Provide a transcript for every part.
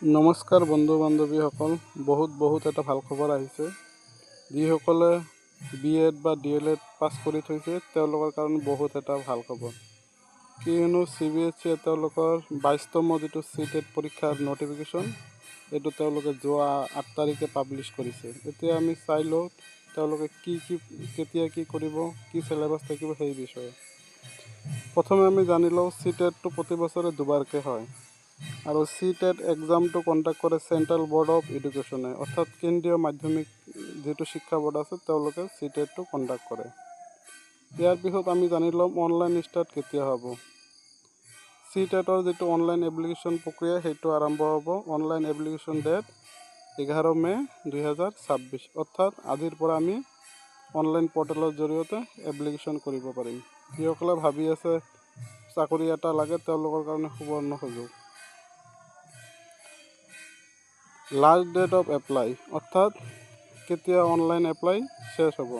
নমস্কাৰ বন্ধু বান্ধৱীসকল, বহুত এটা ভাল খবৰ আহিছে। যিসকলে BEd বা DLED পাছ কৰি থৈছে তেওঁলোকৰ কাৰণে বহুত এটা ভাল খবৰ। কিয়নো CBSE তেওঁলোকৰ 22তম যিটো CTET পৰীক্ষাৰ নটিফিকেশ্যন এইটো তেওঁলোকে যোৱা 8 তাৰিখে পাব্লিছ কৰিছে। এতিয়া আমি চাই লওঁ তেওঁলোকে কেতিয়া কি কৰিব, কি চিলেবাছ থাকিব সেই বিষয়ে। প্ৰথমে আমি জানি লওঁ CTETটো প্ৰতি বছৰে দুবাৰকৈ হয় আৰু CTET এক্সামটো কণ্ডাক্ট কৰে চেণ্ট্ৰেল বৰ্ড অফ এডুকেশ্যনে, অৰ্থাৎ কেন্দ্ৰীয় মাধ্যমিক যিটো শিক্ষা বৰ্ড আছে তেওঁলোকে CTETটো কণ্ডাক্ট কৰে। ইয়াৰ পিছত আমি জানি ল'ম অনলাইন ষ্টাৰ্ট কেতিয়া হ'ব। CTETৰ যিটো অনলাইন এপ্লিকেশ্যন প্ৰক্ৰিয়া সেইটো আৰম্ভ হ'ব। অনলাইন এপ্লিকেশ্যন ডেট 11 মে 2026, অৰ্থাৎ আজিৰ পৰা আমি অনলাইন পৰ্টেলৰ জৰিয়তে এপ্লিকেশ্যন কৰিব পাৰিম। যিসকলে ভাবি আছে চাকৰি এটা লাগে তেওঁলোকৰ কাৰণে সুবৰ্ণ সুযোগ। লাষ্ট ডেট অফ এপ্লাই, অৰ্থাৎ কেতিয়া অনলাইন এপ্লাই শেষ হ'ব।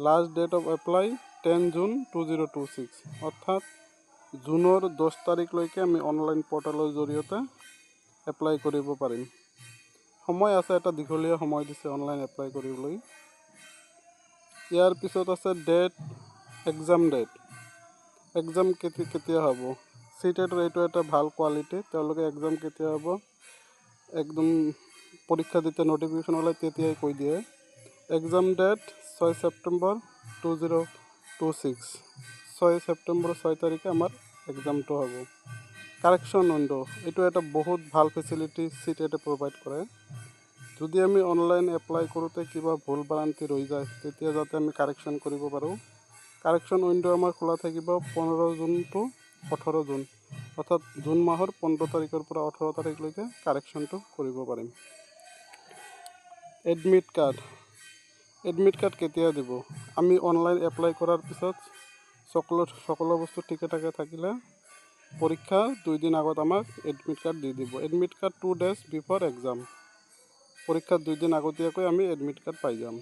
Last date of apply 10 June 2026, অৰ্থাৎ জুনৰ 10 তাৰিখলৈকে আমি অনলাইন পৰ্টেলৰ জৰিয়তে এপ্লাই কৰিব পাৰিম। সময় আছে, এটা দীঘলীয়া সময় দিছে অনলাইন এপ্লাই কৰিবলৈ। ইয়াৰ পিছত আছে এক্সাম ডেট। এক্সাম কেতিয়া হ'ব। CTETৰ এইটো এটা ভাল কোৱালিটি, তেওঁলোকে এক্সাম কেতিয়া হ'ব একদম পৰীক্ষা যেতিয়া নটিফিকেশ্যন ওলায় তেতিয়াই কৈ দিয়ে। এক্সাম ডেট 6 ছেপ্টেম্বৰ 2026, 6 ছেপ্টেম্বৰ 6 তাৰিখে আমাৰ এক্সামটো হ'ব। কাৰেকশ্যন উইণ্ড' এইটো এটা বহুত ভাল ফেচিলিটি CTETে প্ৰভাইড কৰে। যদি আমি অনলাইন এপ্লাই কৰোঁতে কিবা ভুল ভ্ৰান্তি ৰৈ যায় তেতিয়া যাতে আমি কাৰেকশ্যন কৰিব পাৰোঁ। কাৰেকশ্যন উইণ্ড' আমাৰ খোলা থাকিব 15 জুন টু 18 জুন, অৰ্থাৎ জুন মাহৰ 15 তাৰিখৰ পৰা 18 তাৰিখলৈকে কাৰেকশ্যনটো কৰিব পাৰিম। এডমিট কাৰ্ড কেতিয়া দিব। আমি অনলাইন এপ্লাই কৰাৰ পিছত সকলো বস্তু ঠিকে ঠাকে থাকিলে পৰীক্ষা 2 দিন আগত আমাক এডমিট কাৰ্ড দি দিব। Admit card 2 days before exam, পৰীক্ষাৰ 2 দিন আগতীয়াকৈ আমি এডমিট কাৰ্ড পাই যাম।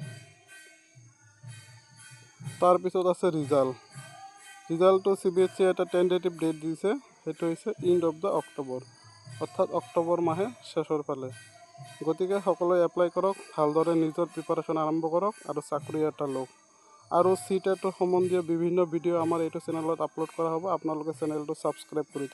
তাৰপিছত আছে ৰিজাল্টটো CBSE এটা টেণ্টেটিভ ডেট দিছে, সেইটো হৈছে এণ্ড অফ দ্য অক্টোবৰ, অৰ্থাৎ অক্টোবৰ মাহে শেষৰ ফালে। গতিকে সকলোৱে এপ্লাই কৰক, ভালদৰে নিজৰ প্ৰিপাৰেশ্যন আৰম্ভ কৰক আৰু চাকৰি এটা লওক। আৰু CTET সম্বন্ধীয় বিভিন্ন ভিডিঅ' আমাৰ এইটো চেনেলত আপলোড কৰা হ'ব, আপোনালোকে চেনেলটো ছাবস্ক্ৰাইব কৰি